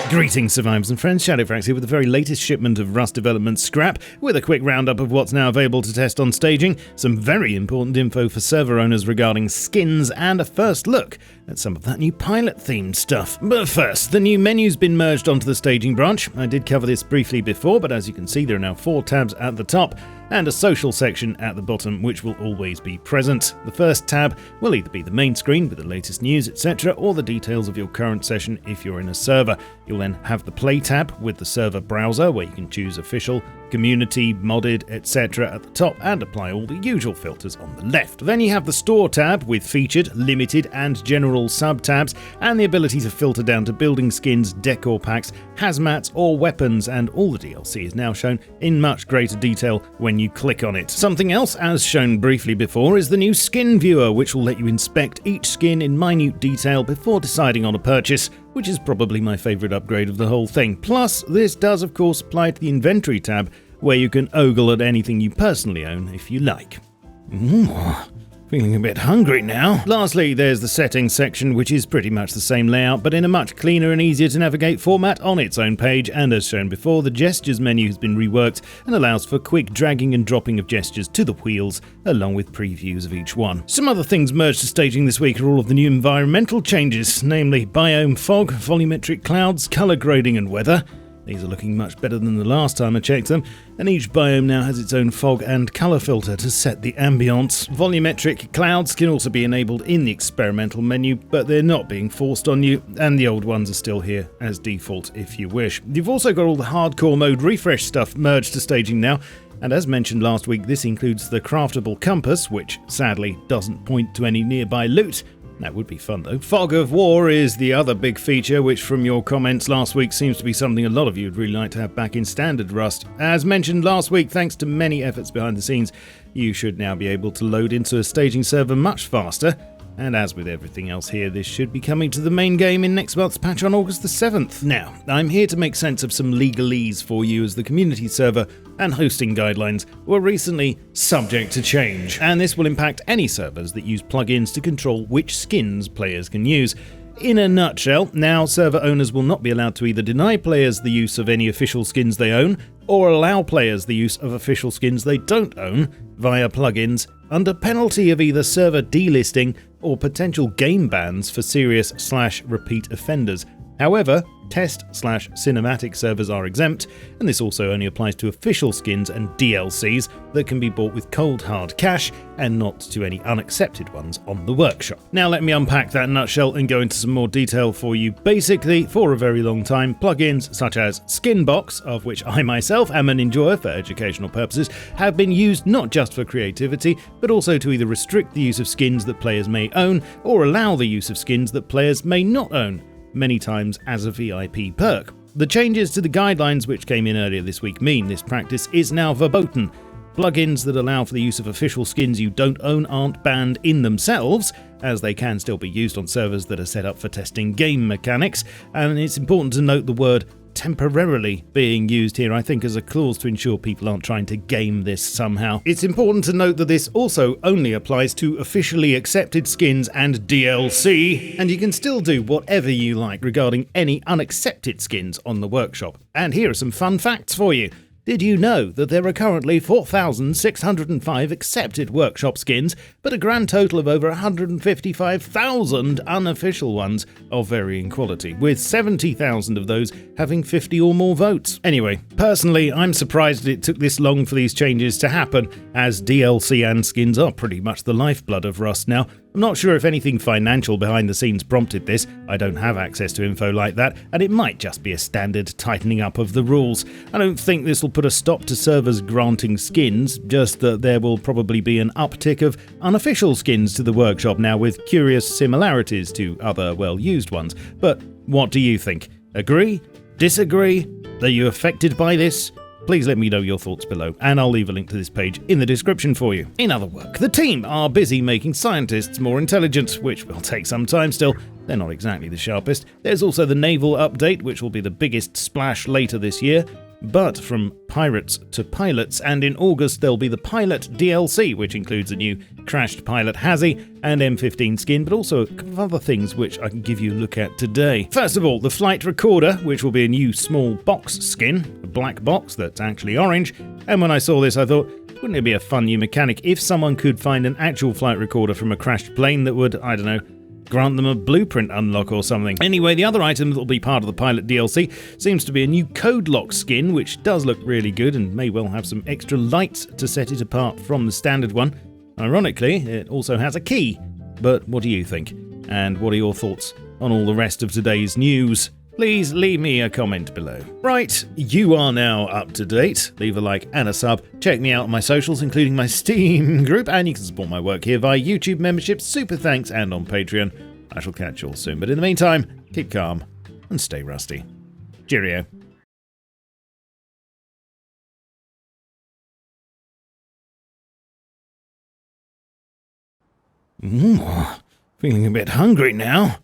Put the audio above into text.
Greetings survivors and friends, SHADOWFRAX here with the very latest shipment of Rust development scrap, with a quick roundup of what's now available to test on staging, some very important info for server owners regarding skins, and a first look at some of that new pilot-themed stuff. But first, the new menu's been merged onto the staging branch. I did cover this briefly before, but as you can see there are now 4 tabs at the top, and a social section at the bottom which will always be present. The first tab will either be the main screen with the latest news, etc., or the details of your current session if you're in a server. You'll then have the Play tab with the server browser where you can choose official, community, modded, etc. at the top and apply all the usual filters on the left. Then you have the Store tab with featured, limited and general sub-tabs and the ability to filter down to building skins, decor packs, hazmats or weapons, and all the DLC is now shown in much greater detail when you click on it. Something else, as shown briefly before, is the new skin viewer, which will let you inspect each skin in minute detail before deciding on a purchase, which is probably my favourite upgrade of the whole thing. Plus, this does of course apply to the inventory tab, where you can ogle at anything you personally own if you like. Feeling a bit hungry now. Lastly, there's the settings section, which is pretty much the same layout, but in a much cleaner and easier to navigate format on its own page, and as shown before, the gestures menu has been reworked and allows for quick dragging and dropping of gestures to the wheels, along with previews of each one. Some other things merged to staging this week are all of the new environmental changes, namely biome fog, volumetric clouds, colour grading and weather. These are looking much better than the last time I checked them, and each biome now has its own fog and colour filter to set the ambience. Volumetric clouds can also be enabled in the experimental menu, but they're not being forced on you, and the old ones are still here as default if you wish. You've also got all the hardcore mode refresh stuff merged to staging now, and as mentioned last week, this includes the craftable compass, which sadly doesn't point to any nearby loot. That would be fun though. Fog of War is the other big feature, which from your comments last week seems to be something a lot of you would really like to have back in standard Rust. As mentioned last week, thanks to many efforts behind the scenes, you should now be able to load into a staging server much faster. And as with everything else here, this should be coming to the main game in next month's patch on August the 7th. Now, I'm here to make sense of some legalese for you, as the community server and hosting guidelines were recently subject to change, and this will impact any servers that use plugins to control which skins players can use. In a nutshell, now server owners will not be allowed to either deny players the use of any official skins they own, or allow players the use of official skins they don't own via plugins, under penalty of either server delisting or potential game bans for serious/repeat offenders. However, test/cinematic servers are exempt, and this also only applies to official skins and DLCs that can be bought with cold hard cash, and not to any unaccepted ones on the workshop. Now let me unpack that nutshell and go into some more detail for you. Basically, for a very long time, plugins such as Skinbox, of which I myself am an enjoyer for educational purposes, have been used not just for creativity, but also to either restrict the use of skins that players may own, or allow the use of skins that players may not own, many times as a VIP perk. The changes to the guidelines which came in earlier this week mean this practice is now verboten. Plugins that allow for the use of official skins you don't own aren't banned in themselves, as they can still be used on servers that are set up for testing game mechanics, and it's important to note the word temporarily being used here, I think, as a clause to ensure people aren't trying to game this somehow. It's important to note that this also only applies to officially accepted skins and DLC, and you can still do whatever you like regarding any unaccepted skins on the workshop. And here are some fun facts for you. Did you know that there are currently 4,605 accepted workshop skins, but a grand total of over 155,000 unofficial ones of varying quality, with 70,000 of those having 50 or more votes? Anyway, personally, I'm surprised that it took this long for these changes to happen, as DLC and skins are pretty much the lifeblood of Rust now. I'm not sure if anything financial behind the scenes prompted this. I don't have access to info like that, and it might just be a standard tightening up of the rules. I don't think this will put a stop to servers granting skins, just that there will probably be an uptick of unofficial skins to the workshop now, with curious similarities to other well-used ones. But what do you think? Agree? Disagree? Are you affected by this? Please let me know your thoughts below, and I'll leave a link to this page in the description for you. In other work, the team are busy making scientists more intelligent, which will take some time still. They're not exactly the sharpest. There's also the naval update, which will be the biggest splash later this year. but from pirates to pilots, and in August there'll be the Pilot DLC, which includes a new crashed Pilot Hazy and M15 skin, but also a couple of other things which I can give you a look at today. First of all, the Flight Recorder, which will be a new small box skin, a black box that's actually orange, and when I saw this I thought, wouldn't it be a fun new mechanic if someone could find an actual flight recorder from a crashed plane that would, I don't know, grant them a blueprint unlock or something. Anyway, the other item that will be part of the Pilot DLC seems to be a new codelock skin, which does look really good and may well have some extra lights to set it apart from the standard one. Ironically, it also has a key. But what do you think? And what are your thoughts on all the rest of today's news? Please leave me a comment below. Right, you are now up to date. Leave a like and a sub. Check me out on my socials, including my Steam group, and you can support my work here via YouTube membership, super thanks, and on Patreon. I shall catch you all soon, but in the meantime, keep calm and stay rusty. Cheerio. Feeling a bit hungry now.